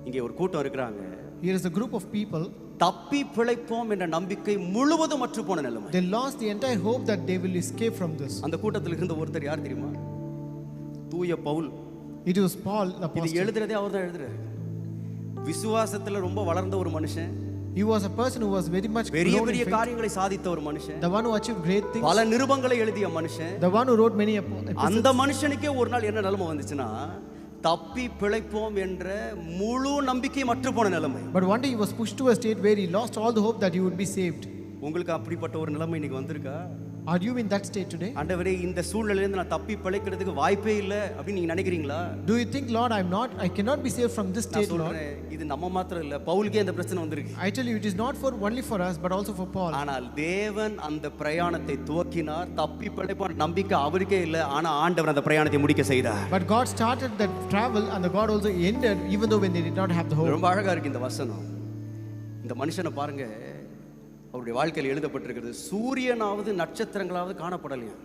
இங்கே ஒரு கூட்டம் இருக்கிறாங்க. Here is a group of people. தப்பி பிழைப்போம் என்ற நம்பிக்கை முழுவதும் அற்று போன நிலைமை. They lost the entire hope that they will escape from this. அந்த கூட்டத்தில் இருந்த ஒருத்தர் யார் தெரியுமா? தூய Pavul. It was Paul the இது apostle. எழுதுறதே அவர்தான் எழுதுறாரு. விசுவாசத்துல ரொம்ப வளர்ந்த ஒரு மனுஷன். He was a person who was very much பெரிய grown in பெரிய faith. காரியங்களை சாதித்த ஒரு மனுஷன். The one who achieved great things. பல நிருபங்களை எழுதிய மனுஷன். The one who wrote many அந்த மனுஷனுக்கே ஒரு நாள் என்ன நிலைமை வந்துச்சுன்னா, தப்பி பிழைப்போம் என்ற முழு நம்பிக்கை மற்று போன நிலைமை. But one day he was pushed to a state where he lost all the hope that he would be saved. உங்களுக்கு அப்படிப்பட்ட ஒரு நிலைமை இன்னைக்கு வந்திருக்கா? Are you in that state today? ஆண்டவரே, இந்த சூழ்நிலையில இருந்து நான் தப்பி பிழைக்கிறதுக்கு வாய்ப்பே இல்லை அப்படி நீங்க நினைக்கிறீங்களா? Do you think, Lord, I cannot be saved from this நான் state, Lord? சொல்றேன், இது நம்ம மாத்திரம் இல்ல, பவுலுக்கே இந்த பிரச்சனை வந்திருக்கு. I tell you, it is not for only for us but also for Paul. ஆனால் தேவன் அந்த பிரயாணத்தை துவக்கினார். தப்பி பிழைப்பான நம்பிக்கை அவருக்கே இல்லை, ஆனா ஆண்டவர் அந்த பிரயாணத்தை முடிக்க செய்தார். But God started that travel and the God also ended even though when they did not have the hope. ரொம்ப அழகா இருக்கு இந்த வசனம். இந்த மனுஷனை பாருங்க, அவருடைய வாழ்க்கையில் எழுதப்பட்டிருக்கிறது, சூரியனாவது நட்சத்திரங்களாவது காணப்படலையா.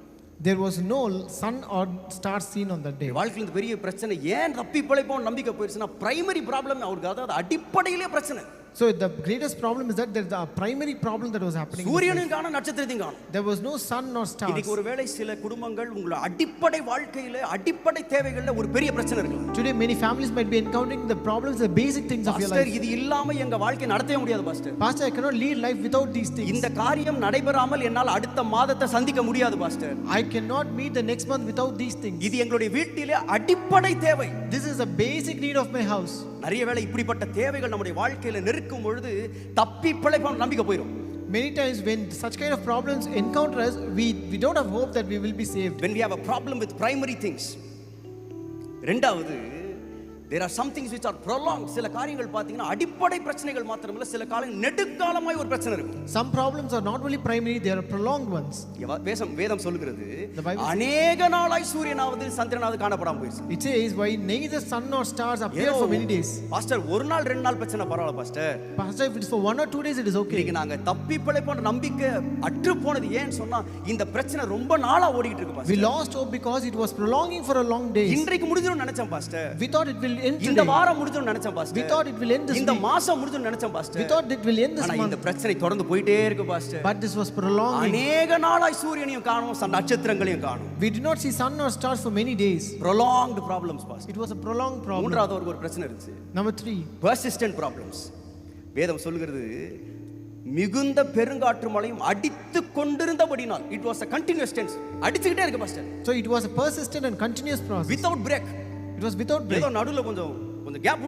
There was no sun or star seen on that day. வாழ்க்கையில் இந்த பெரிய பிரச்சனை ஏன் தப்பி பிழைப்போம் நம்பிக்கை போயிடுச்சுன்னா, பிரைமரி ப்ராப்ளம் அவருக்கு, அதாவது அடிப்படையிலே பிரச்சனை. So the greatest problem is that there's a primary problem that was happening. சூரியனும் காணோம், நட்சத்திரத்தையும் காணோம். There was no sun nor stars. இன்னைக்கு ஒருவேளை சில குடும்பங்கள் உங்களோட அடிப்படை வாழ்க்கையில அடிப்படை தேவைகள்ல ஒரு பெரிய பிரச்சனை இருக்கு. Today many families might be encountering the problems, the basic things of your life. இது இல்லாம எங்க வாழ்க்கை நடத்தவே முடியாது pastor. Pastor, I cannot lead life without these things. இந்த காரியம் நடைபெறாமல் என்னால் அடுத்த மாதத்தை சந்திக்க முடியாது pastor. I cannot meet the next month without these things. இது எங்களுடைய வீட்டிலே அடிப்படை தேவை. This is a basic need of my house. நிறைய வேளை இப்படிப்பட்ட தேவைகள் நம்முடைய வாழ்க்கையில நெருக்கும் பொழுது தப்பி பிழைப்போம் நம்பிக்கை போயிடும். Many times when such kind of problems encounter us, we don't have hope that we will be saved. When we have a problem with primary things. ரெண்டாவது, there are some things which are prolonged. சில காரியங்கள் பாத்தீங்கன்னா அடிப்படை பிரச்சனைகள் மாத்திரமல்ல, சில காரியங்கள் நெடுங்காலமாய் ஒரு பிரச்சனை இருக்கும். Some problems are not only primary, they are prolonged ones. வேதம் சொல்லுகிறது, The Bible says, அநேக நாளாய் சூரியனாவது சந்திரனாவது காணப்படாம போயிடுச்சு. it says, why neither sun nor stars appear for many days. Pastor, ஒரு நாள் ரெண்டு நாள் பிரச்சனை பரவாயில்ல pastor. Pastor, if it is for 1 or 2 days, it is okay. இன்னைக்கு நாங்க தப்பி பிழைப்போம் நம்பிக்கை அற்று போனது ஏன்னு சொன்னா, இந்த பிரச்சனை ரொம்ப நாளா ஓடிட்டு இருக்கு We pastor. lost hope because it was prolonging for a long day. இன்றைக்கு முடிஞ்சிரும் நினைச்சேன் pastor. We thought it will end இந்த today. வாரம் முடிஞ்சிரும் நினைச்சேன் We pastor. thought it will end this இந்த week. மாசம் முடிஞ்சிரும் நினைச்சேன் We pastor. thought it will end this ஆனா இந்த month. பிரச்சனை தொடர்ந்து போயிட்டே இருக்கு pastor. But this was prolonging. அநேக நாளாய் சூரியனையும் காணோம், நட்சத்திரங்களையும் காணோம். We did not see sun nor stars for many days. Prolonged problems pastor. It was a prolonged problem. மூன்றாவது ஒரு பிரச்சனை இருந்துச்சு. Number 3. Persistent problems. வேதம் சொல்லுகிறது, மிகுந்த பெருங்காற்று மழையும் அடித்து கொண்டிருந்தபடினால், it was a continuous tense, அடிச்சுக்கிட்டே இருக்கு pastor. So it was a persistent and continuous process. Without break. It was without break. ஏதோ நடுவுல கொஞ்சம் கேப்